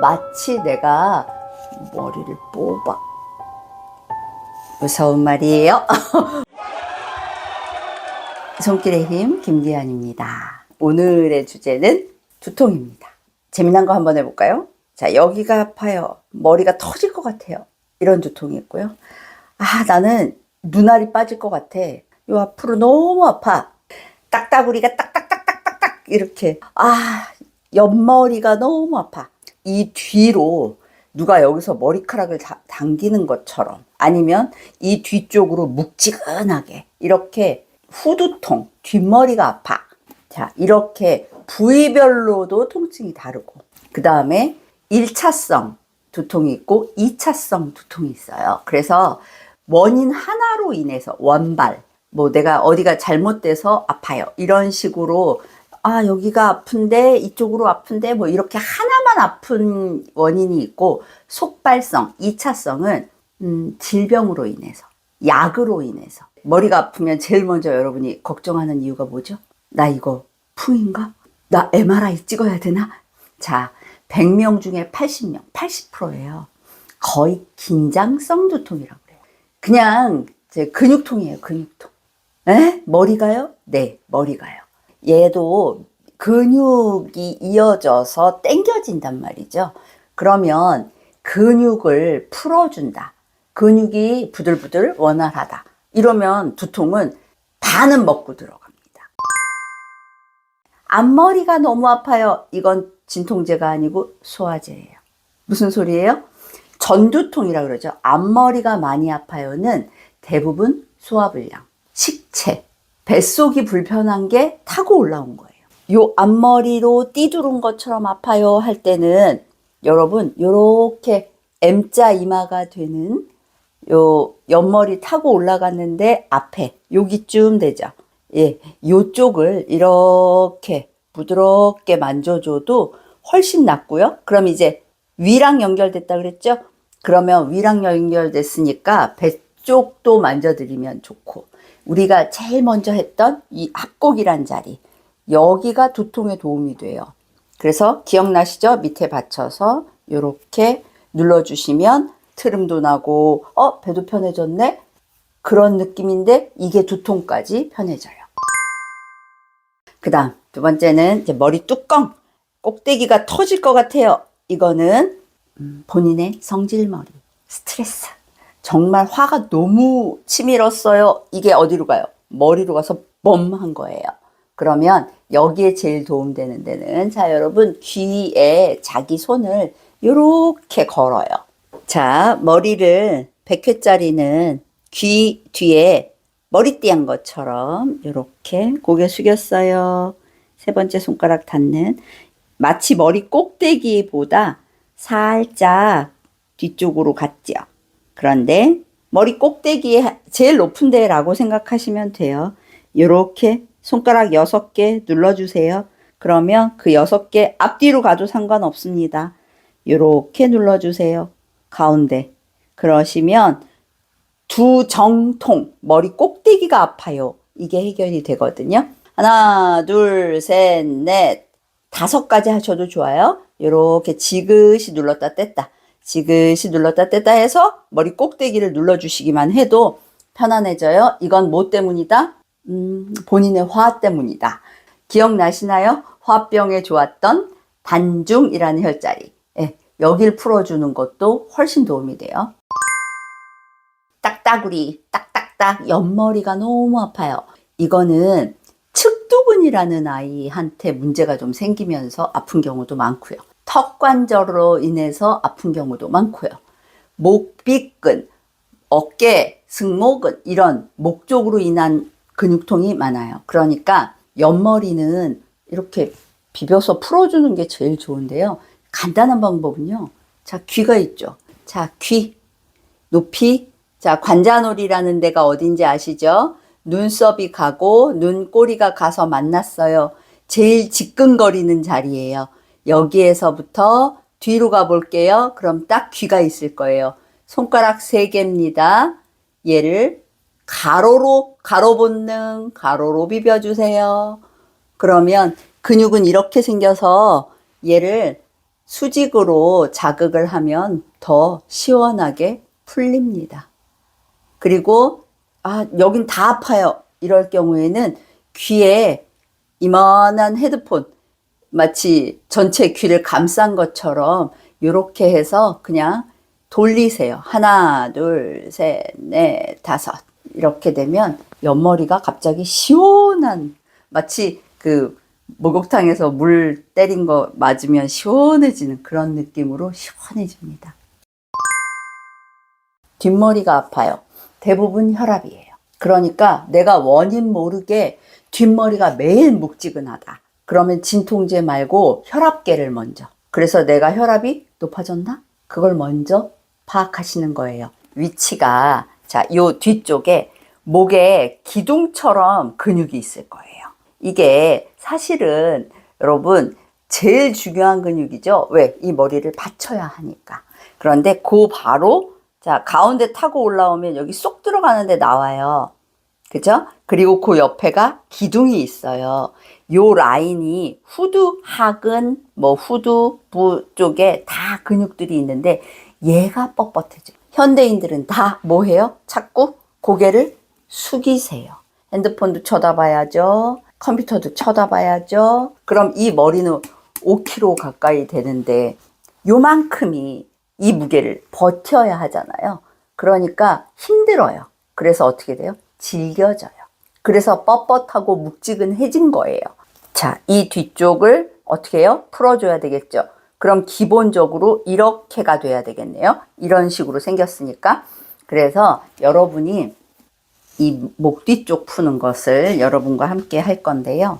마치 내가 머리를 뽑아. 무서운 말이에요. 손길의 힘 김기현입니다. 오늘의 주제는 두통입니다. 재미난 거 한번 해볼까요? 자, 여기가 아파요. 머리가 터질 것 같아요. 이런 두통이 있고요. 아, 나는 눈알이 빠질 것 같아. 요 앞으로 너무 아파. 딱따구리가 딱딱딱딱딱딱 이렇게. 아, 옆머리가 너무 아파. 이 뒤로 누가 여기서 머리카락을 당기는 것처럼, 아니면 이 뒤쪽으로 묵지근하게 이렇게 후두통, 뒷머리가 아파. 자, 이렇게 부위별로도 통증이 다르고, 그 다음에 1차성 두통이 있고 2차성 두통이 있어요. 그래서 원인 하나로 인해서 원발, 뭐 내가 어디가 잘못돼서 아파요, 이런 식으로, 아, 여기가 아픈데 이쪽으로 아픈데, 뭐 이렇게 하나만 아픈 원인이 있고, 속발성 2차성은 질병으로 인해서, 약으로 인해서. 머리가 아프면 제일 먼저 여러분이 걱정하는 이유가 뭐죠? 나 이거 풍인가? 나 MRI 찍어야 되나? 자, 100명 중에 80명, 80%예요. 거의 긴장성 두통이라고 그래요. 그냥 근육통이에요, 근육통. 에? 머리가요? 네, 머리가요. 얘도 근육이 이어져서 당겨진단 말이죠. 그러면 근육을 풀어준다. 근육이 부들부들 원활하다. 이러면 두통은 반은 먹고 들어갑니다. 앞머리가 너무 아파요. 이건 진통제가 아니고 소화제예요. 무슨 소리예요? 전두통이라 그러죠. 앞머리가 많이 아파요는 대부분 소화불량, 식체, 뱃속이 불편한 게 타고 올라온 거예요. 요 앞머리로 띠두른 것처럼 아파요 할 때는 여러분 요렇게 M자 이마가 되는 요 옆머리 타고 올라갔는데 앞에 여기쯤 되죠. 예, 요쪽을 이렇게 부드럽게 만져줘도 훨씬 낫고요. 그럼 이제 위랑 연결됐다 그랬죠? 그러면 위랑 연결됐으니까 배 쪽도 만져드리면 좋고, 우리가 제일 먼저 했던 이 합곡이란 자리, 여기가 두통에 도움이 돼요. 그래서 기억나시죠? 밑에 받쳐서 이렇게 눌러주시면 트름도 나고, 배도 편해졌네? 그런 느낌인데 이게 두통까지 편해져요. 그 다음 두 번째는 이제 머리 뚜껑, 꼭대기가 터질 것 같아요. 이거는 본인의 성질머리, 스트레스, 정말 화가 너무 치밀었어요. 이게 어디로 가요? 머리로 가서 범한 거예요. 그러면 여기에 제일 도움되는 데는, 자, 여러분 귀에 자기 손을 이렇게 걸어요. 자, 머리를 100회짜리는 귀 뒤에 머리띠 한 것처럼 이렇게 고개 숙였어요. 세 번째 손가락 닿는, 마치 머리 꼭대기보다 살짝 뒤쪽으로 갔죠. 그런데 머리 꼭대기에 제일 높은 데라고 생각하시면 돼요. 이렇게 손가락 6개 눌러주세요. 그러면 그 6개 앞뒤로 가도 상관없습니다. 이렇게 눌러주세요. 가운데. 그러시면 두 정통, 머리 꼭대기가 아파요, 이게 해결이 되거든요. 하나, 둘, 셋, 넷, 5가지 하셔도 좋아요. 이렇게 지그시 눌렀다 뗐다, 지그시 눌렀다 뗐다 해서 머리 꼭대기를 눌러주시기만 해도 편안해져요. 이건 뭐 때문이다? 본인의 화 때문이다. 기억나시나요? 화병에 좋았던 단중이라는 혈자리. 예, 여길 풀어주는 것도 훨씬 도움이 돼요. 딱따구리, 딱딱딱, 옆머리가 너무 아파요. 이거는 측두근이라는 아이한테 문제가 좀 생기면서 아픈 경우도 많고요. 턱관절로 인해서 아픈 경우도 많고요. 목비근, 어깨, 승모근, 이런 목 쪽으로 인한 근육통이 많아요. 그러니까 옆머리는 이렇게 비벼서 풀어주는 게 제일 좋은데요. 간단한 방법은요. 자, 귀가 있죠. 자, 귀 높이, 자, 관자놀이라는 데가 어딘지 아시죠? 눈썹이 가고 눈꼬리가 가서 만났어요. 제일 지끈거리는 자리예요. 여기에서부터 뒤로 가볼게요. 그럼 딱 귀가 있을 거예요. 손가락 3개입니다. 얘를 가로로, 가로 본능, 가로로 비벼주세요. 그러면 근육은 이렇게 생겨서 얘를 수직으로 자극을 하면 더 시원하게 풀립니다. 그리고 여긴 다 아파요. 이럴 경우에는 귀에 이만한 헤드폰, 마치 전체 귀를 감싼 것처럼 이렇게 해서 그냥 돌리세요. 하나, 둘, 셋, 넷, 다섯. 이렇게 되면 옆머리가 갑자기 시원한, 마치 그 목욕탕에서 물 때린 거 맞으면 시원해지는 그런 느낌으로 시원해집니다. 뒷머리가 아파요. 대부분 혈압이에요. 그러니까 내가 원인 모르게 뒷머리가 매일 묵지근하다. 그러면 진통제 말고 혈압계를 먼저. 그래서 내가 혈압이 높아졌나? 그걸 먼저 파악하시는 거예요. 위치가, 자, 요 뒤쪽에 목에 기둥처럼 근육이 있을 거예요. 이게 사실은 여러분 제일 중요한 근육이죠. 왜? 이 머리를 받쳐야 하니까. 그런데 그 바로 자, 가운데 타고 올라오면 여기 쏙 들어가는데 나와요. 그죠? 그리고 그 옆에가 기둥이 있어요. 요 라인이 후두하근, 후두부 쪽에 다 근육들이 있는데 얘가 뻣뻣해져. 현대인들은 다 뭐 해요? 자꾸 고개를 숙이세요. 핸드폰도 쳐다봐야죠. 컴퓨터도 쳐다봐야죠. 그럼 이 머리는 5kg 가까이 되는데 요만큼이 이 무게를 버텨야 하잖아요. 그러니까 힘들어요. 그래서 어떻게 돼요? 질겨져요. 그래서 뻣뻣하고 묵지근해진 거예요. 자, 이 뒤쪽을 어떻게 해요? 풀어줘야 되겠죠. 그럼 기본적으로 이렇게가 돼야 되겠네요. 이런 식으로 생겼으니까. 그래서 여러분이 이 목 뒤쪽 푸는 것을 여러분과 함께 할 건데요.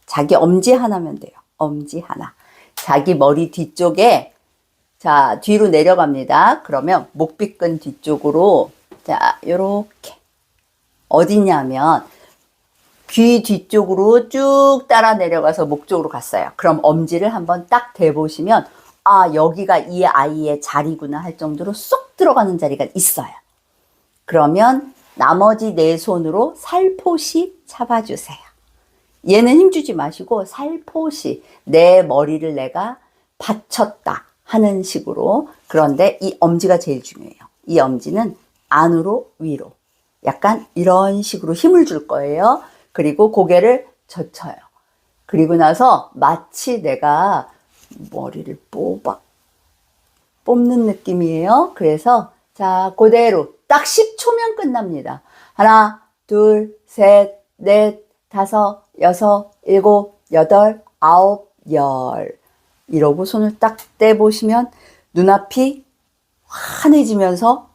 자기 엄지 하나면 돼요. 엄지 하나. 자기 머리 뒤쪽에 자, 뒤로 내려갑니다. 그러면 목빗근 뒤쪽으로 자, 요렇게 어디냐면 귀 뒤쪽으로 쭉 따라 내려가서 목 쪽으로 갔어요. 그럼 엄지를 한번 딱 대보시면 여기가 이 아이의 자리구나 할 정도로 쏙 들어가는 자리가 있어요. 그러면 나머지 네 손으로 살포시 잡아주세요. 얘는 힘주지 마시고 살포시 내 머리를 내가 받쳤다 하는 식으로. 그런데 이 엄지가 제일 중요해요. 이 엄지는 안으로 위로 약간 이런 식으로 힘을 줄 거예요. 그리고 고개를 젖혀요. 그리고 나서 마치 내가 머리를 뽑는 느낌이에요. 그래서 자, 그대로 딱 10초면 끝납니다. 하나, 둘, 셋, 넷, 다섯, 여섯, 일곱, 여덟, 아홉, 열. 이러고 손을 딱 떼보시면 눈앞이 환해지면서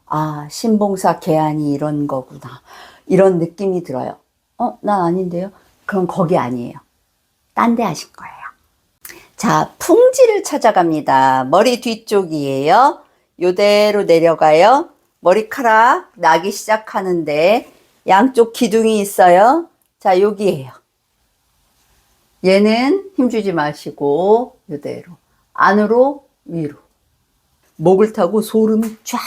신봉사 개안이 이런 거구나. 이런 느낌이 들어요. 난 아닌데요? 그럼 거기 아니에요. 딴 데 하실 거예요. 자, 풍지를 찾아갑니다. 머리 뒤쪽이에요. 요대로 내려가요. 머리카락 나기 시작하는데 양쪽 기둥이 있어요. 자, 여기에요. 얘는 힘주지 마시고 요대로 안으로 위로 목을 타고 소름이 쫙.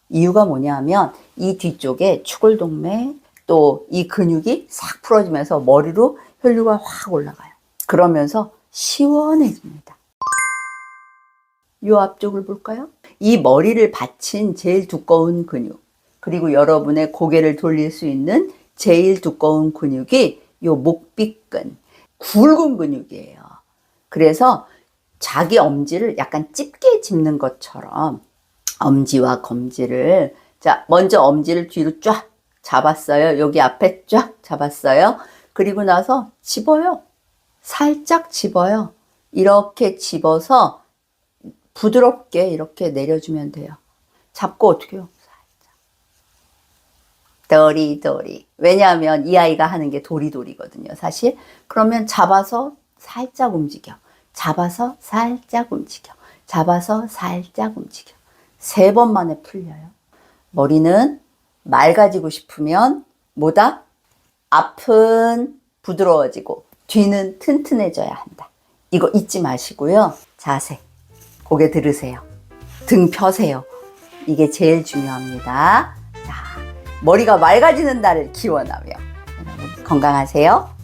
이유가 뭐냐면 이 뒤쪽에 추골동맥 또 이 근육이 싹 풀어지면서 머리로 혈류가 확 올라가요. 그러면서 시원해집니다. 이 앞쪽을 볼까요? 이 머리를 받친 제일 두꺼운 근육, 그리고 여러분의 고개를 돌릴 수 있는 제일 두꺼운 근육이 이 목빗근, 굵은 근육이에요. 그래서 자기 엄지를 약간 집게 짚는 것처럼 엄지와 검지를, 자, 먼저 엄지를 뒤로 쫙 잡았어요. 여기 앞에 쫙 잡았어요. 그리고 나서 집어요. 살짝 집어요. 이렇게 집어서 부드럽게 이렇게 내려주면 돼요. 잡고 어떻게 해요? 살짝. 도리도리. 왜냐하면 이 아이가 하는 게 도리도리거든요, 사실. 그러면 잡아서 살짝 움직여. 잡아서 살짝 움직여. 잡아서 살짝 움직여. 3번 만에 풀려요. 머리는 맑아지고 싶으면 뭐다? 앞은 부드러워지고 뒤는 튼튼해져야 한다. 이거 잊지 마시고요. 자세, 고개 들으세요. 등 펴세요. 이게 제일 중요합니다. 자, 머리가 맑아지는 날을 기원하며 여러분 건강하세요.